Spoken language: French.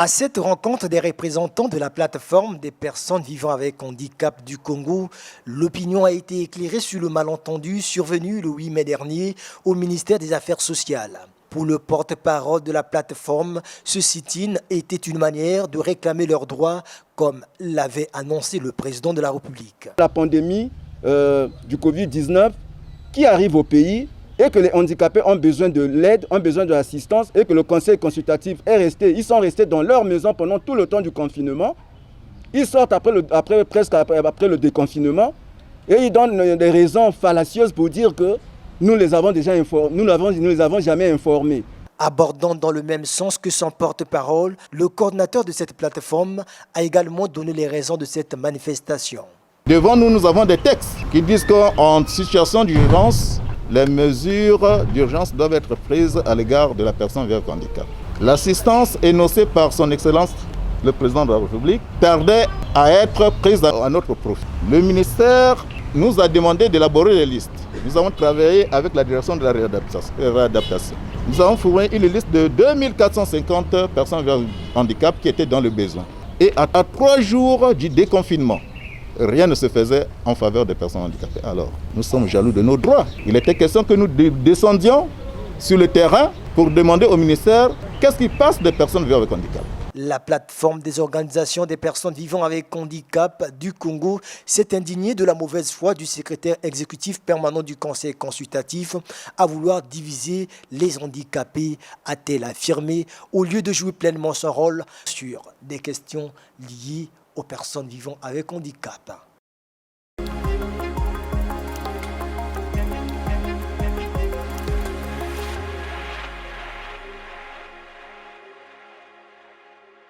À cette rencontre des représentants de la plateforme des personnes vivant avec handicap du Congo, l'opinion a été éclairée sur le malentendu survenu le 8 mai dernier au ministère des Affaires sociales. Pour le porte-parole de la plateforme, ce sit-in était une manière de réclamer leurs droits, comme l'avait annoncé le président de la République. La pandémie du Covid-19 qui arrive au pays et que les handicapés ont besoin de l'aide, ont besoin de l'assistance et que le conseil consultatif est resté, ils sont restés dans leur maison pendant tout le temps du confinement. Ils sortent après le déconfinement et ils donnent des raisons fallacieuses pour dire que nous les avons déjà informés, nous ne les avons jamais informés. Abordant dans le même sens que son porte-parole, le coordinateur de cette plateforme a également donné les raisons de cette manifestation. Devant nous, nous avons des textes qui disent qu'en situation d'urgence, les mesures d'urgence doivent être prises à l'égard de la personne vivant avec handicap. L'assistance énoncée par son Excellence, le Président de la République, tardait à être prise à notre profit. Le ministère nous a demandé d'élaborer les listes. Nous avons travaillé avec la direction de la réadaptation. Nous avons fourni une liste de 2450 personnes vivant avec handicap qui étaient dans le besoin. Et à 3 jours du déconfinement, rien ne se faisait en faveur des personnes handicapées. Alors, nous sommes jaloux de nos droits. Il était question que nous descendions sur le terrain pour demander au ministère qu'est-ce qui passe des personnes vivant avec handicap. La plateforme des organisations des personnes vivant avec handicap du Congo s'est indignée de la mauvaise foi du secrétaire exécutif permanent du conseil consultatif à vouloir diviser les handicapés, a-t-elle affirmé, au lieu de jouer pleinement son rôle sur des questions liées aux personnes vivant avec handicap.